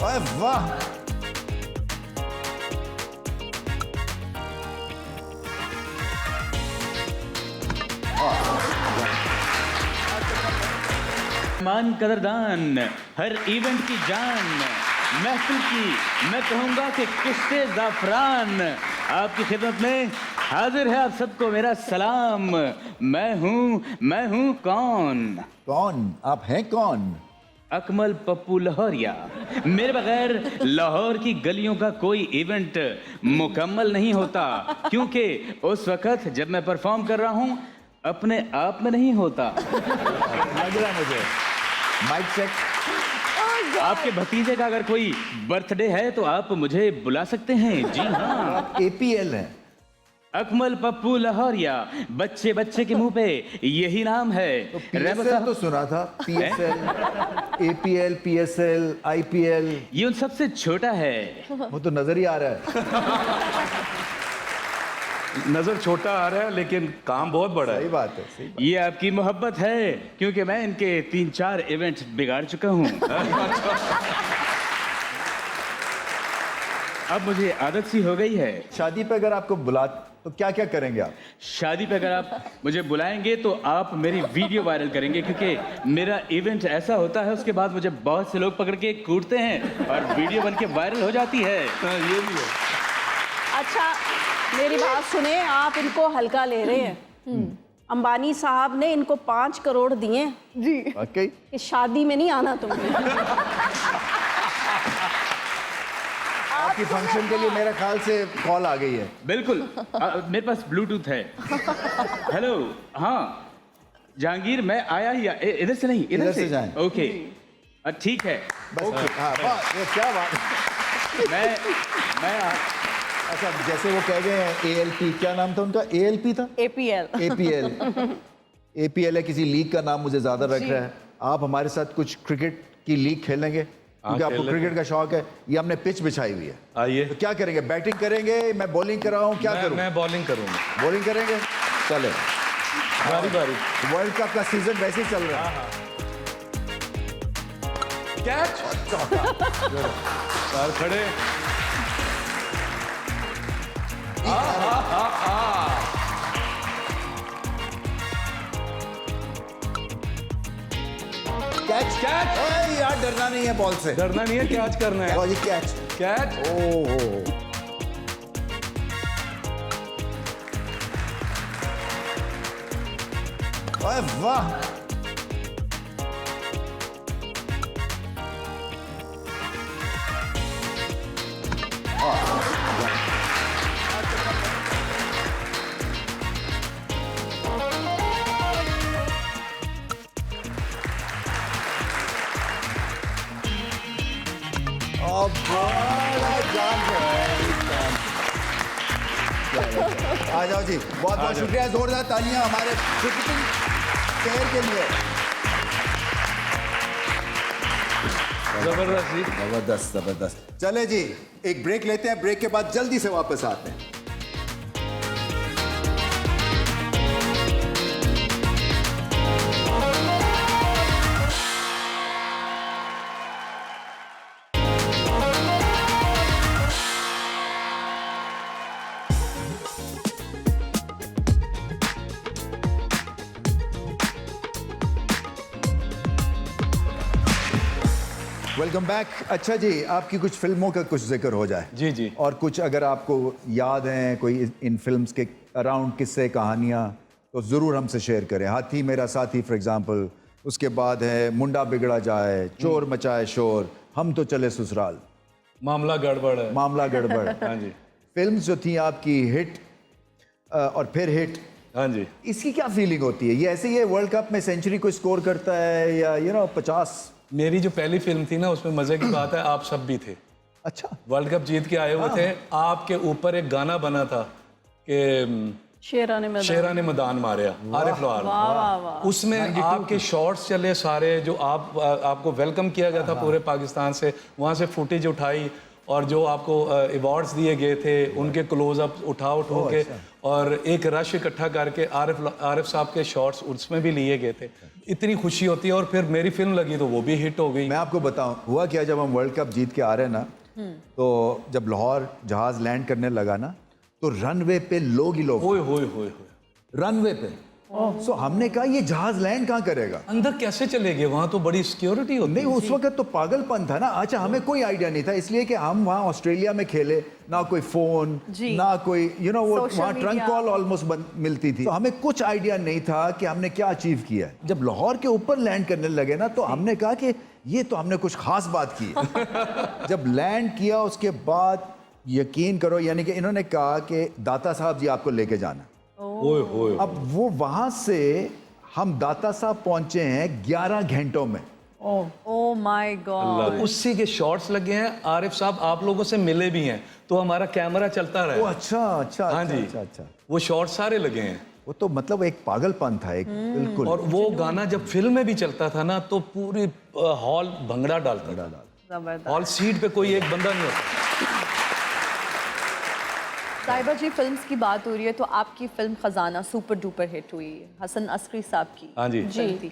ओए वाह, मान कदरदान, हर इवेंट की जान, महफिल की मैं कहूंगा कि किस्से जाफरान, आपकी खिदमत में हाजिर है आप सबको मेरा सलाम। मैं हूँ कौन? कौन आप हैं? कौन? अकमल पप्पू लाहौरिया। मेरे बगैर लाहौर की गलियों का कोई इवेंट मुकम्मल नहीं होता, क्योंकि उस वक्त जब मैं परफॉर्म कर रहा हूँ अपने आप में नहीं होता। लग रहा है मुझे। Mike check. आपके भतीजे का अगर कोई बर्थडे है तो आप मुझे बुला सकते हैं। जी हाँ, आप APL हैं। अकमल पप्पू लाहौरिया, बच्चे बच्चे के मुंह पे यही नाम है। तो PSL तो सुना था। PSL, APL, PSL, IPL। ये उन सबसे छोटा है। वो तो नजर ही आ रहा है। नजर छोटा आ रहा है लेकिन काम बहुत बड़ा सही है। बात है, सही बात। ये आपकी मोहब्बत है, क्योंकि मैं इनके 3-4 इवेंट बिगाड़ चुका हूँ। अब मुझे आदत सी हो गई है। शादी पे अगर आपको बुला तो क्या क्या करेंगे आप? शादी पे अगर आप मुझे बुलाएंगे तो आप मेरी वीडियो वायरल करेंगे, क्योंकि मेरा इवेंट ऐसा होता है उसके बाद मुझे बहुत से लोग पकड़ के कूटते हैं और वीडियो बन के वायरल हो जाती है। ये भी है। अच्छा, मेरी बात सुने, आप इनको हल्का ले रहे हैं। अंबानी साहब ने इनको 5 करोड़ दिए जी वाकई? कि शादी में नहीं आना तुमने। आपकी फंक्शन के लिए मेरे ख्याल से कॉल आ गई है। बिल्कुल, मेरे पास ब्लूटूथ है। हेलो, हाँ जहांगीर, मैं आया ही इधर से नहीं, इधर से जाएं। ओके, ठीक है। बस हाँ, वाह, ये क्या बात है। मैं अच्छा, जैसे वो कह गए हैं ALP, क्या नाम था उनका? ALP था? APL। APL। APL है, किसी लीग का नाम मुझे ज्यादा रख रहा है। आप हमारे साथ कुछ क्रिकेट की लीग खेलेंगे? क्योंकि आपको खेल लेते क्रिकेट का शौक है। ये हमने पिच बिछाई हुई है। आइए। तो क्या करेंगे? बैटिंग करेंगे? मैं बॉलिंग कर रहा हूँ, क्या करूँ? मैं बॉलिंग करूंगा। बॉलिंग करेंगे? चले। बारी बारी। वर्ल्ड कप का सीजन वैसे ही चल रहा है। कैच। यार खड़े। कैच। कैच। ओए यार, डरना नहीं है बॉल से। डरना नहीं है, कैच करना है। और ये कैच। कैच। ओह, ओए वाह, आ जाओ जी। बहुत बहुत शुक्रिया, जोरदार तालियां हमारे क्रिकेटिंग प्लेयर के लिए। जबरदस्त जी। जबरदस्त जबरदस्त। चले जी, एक ब्रेक लेते हैं, ब्रेक के बाद जल्दी से वापस आते हैं। Welcome back. अच्छा जी, आपकी कुछ फिल्मों का कुछ जिक्र हो जाए। जी जी। और कुछ अगर आपको याद हैं कोई इन फिल्म्स के अराउंड किस्से कहानियाँ, तो ज़रूर हमसे शेयर करें। हाथी मेरा साथी फॉर एग्जांपल, उसके बाद है मुंडा बिगड़ा जाए, चोर मचाए शोर, हम तो चले ससुराल, मामला गड़बड़ है। मामला गड़बड़। हाँ जी। फिल्म्स जो थी आपकी हिट और फिर हिट, हाँ जी। इसकी क्या फीलिंग होती है? ये ऐसे ही है वर्ल्ड कप में सेंचुरी को स्कोर करता है या 50? मेरी जो पहली फिल्म थी ना, उसमें मजे की बात है आप सब भी थे। अच्छा, वर्ल्ड कप जीत के आए हुए थे। आपके ऊपर एक गाना बना था कि शेरा ने मैदान मारे आरिफ लोहार। उसमें आपके शॉट्स चले सारे, जो आपको वेलकम किया गया था पूरे पाकिस्तान से, वहाँ से फुटेज उठाई और जो आपको अवार्ड्स दिए गए थे उनके क्लोजअप उठा के और एक रश इकट्ठा करके आरिफ साहब के शॉट्स उसमें भी लिए गए थे। इतनी खुशी होती है। और फिर मेरी फिल्म लगी तो वो भी हिट हो गई। मैं आपको बताऊं हुआ क्या, जब हम वर्ल्ड कप जीत के आ रहे हैं ना, तो जब लाहौर जहाज लैंड करने लगा ना, तो रनवे पे लोग ही लोग, होए रनवे पे। सो हमने कहा ये जहाज लैंड कहाँ करेगा, अंदर कैसे चले गए? वहां तो बड़ी सिक्योरिटी होती नहीं उस वक्त तो पागलपन था ना। अच्छा हमें कोई आइडिया नहीं था, इसलिए कि हम वहाँ ऑस्ट्रेलिया में खेले, ना कोई फोन ना कोई वो वहाँ ट्रंक कॉल ऑलमोस्ट मिलती थी, तो हमें कुछ आइडिया नहीं था कि हमने क्या अचीव किया है। जब लाहौर के ऊपर लैंड करने लगे ना, तो हमने कहा कि ये तो हमने कुछ खास बात की है। जब लैंड किया उसके बाद यकीन करो, यानी कि इन्होंने कहा कि दाता साहब जी आपको लेके जाना। होए अब वो वहां से हम दाता साहब पहुंचे हैं 11 घंटों में। Oh my God. उसी के शॉट्स लगे हैं। आरिफ साहब आप लोगों से मिले भी हैं, तो हमारा कैमरा चलता रहा। अच्छा हाँ जी, अच्छा। वो शॉट्स सारे लगे हैं। वो तो मतलब एक पागलपन था एक, बिल्कुल। और वो गाना जब फिल्म में भी चलता था ना, तो पूरी हॉल भंगड़ा डालता था। जबरदस्त। हॉल सीट पे कोई एक बंदा नहीं होता। साहिबा जी, फिल्म्स की बात हो रही है तो आपकी फिल्म खजाना सुपर डुपर हिट हुई, हसन अस्करी साहब की। हाँ जी। फिल्म थी।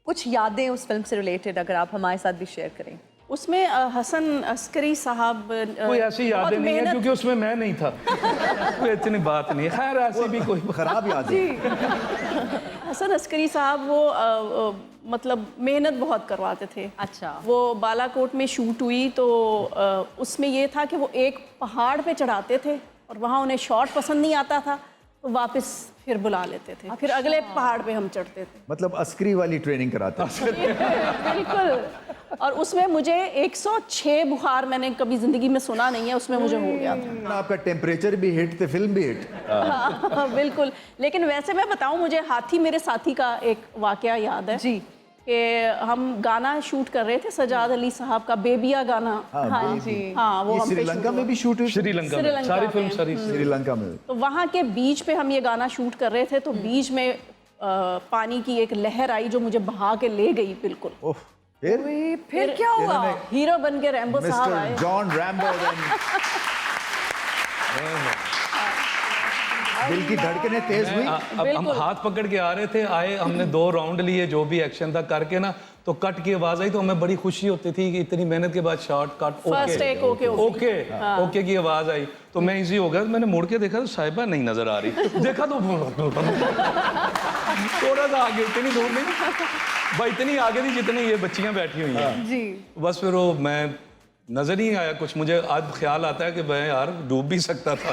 कुछ यादें उस फिल्म से रिलेटेड अगर आप हमारे साथ भी शेयर करें। उसमें हसन अस्करी साहब कोई ऐसी यादें नहीं है क्योंकि उसमें मैं नहीं था। कोई इतनी बात नहीं है। खैर ऐसी भी कोई खराब याद है। हसन अस्करी साहब वो मतलब मेहनत बहुत करवाते थे। अच्छा। वो बालाकोट में शूट हुई तो उसमें ये था कि वो एक पहाड़ पे चढ़ाते थे और वहाँ उन्हें शॉट पसंद नहीं आता था तो वापस फिर बुला लेते थे। फिर अगले पहाड़ पे हम चढ़ते थे। मतलब अस्करी वाली ट्रेनिंग कराते थे। बिल्कुल। और उसमें मुझे 106 बुखार मैंने कभी जिंदगी में सुना नहीं है, उसमें मुझे हो गया था। आपका टेम्परेचर भी हिट थे, फिल्म भी हिट। हाँ, बिल्कुल। लेकिन वैसे मैं बताऊं, मुझे हाथी मेरे साथी का एक वाकया याद है जी। कि हम गाना शूट कर रहे थे सजाद अली साहब का बेबिया गाना। हाँ जी। हाँ, वो ये हम पे श्रीलंका shoot में भी शूट हुई। श्रीलंका में श्रीलंका सारी में। फिल्म सारी श्रीलंका में तो वहाँ के बीच पे हम ये गाना शूट कर रहे थे, तो बीच में पानी की एक लहर आई जो मुझे बहा के ले गई बिल्कुल। ओह, फिर क्या हुआ? हीरो बन के रैम्बो साहब मिस्टर आए। John Rambo. दिल की धड़कनें तेज हुई। अब हम हाथ पकड़ के आ रहे थे, आए हमने 2 राउंड लिए, जो भी एक्शन था करके ना, तो कट की आवाज आई तो हमें बड़ी खुशी होती थी कि इतनी मेहनत के बाद shot cut first take okay की आवाज आई तो मैं इजी हो गया। मैंने मुड़ के देखा तो साहिबा नहीं नजर आ रही। देखा तो थोड़ा सा आगे, इतनी दूर नहीं भाई, इतनी आगे थी जितनी ये बच्चियां बैठी हुई हैं। जी। बस फिर वो मैं नजर नहीं आया कुछ। मुझे आज ख्याल आता है कि मैं यार डूब भी सकता था।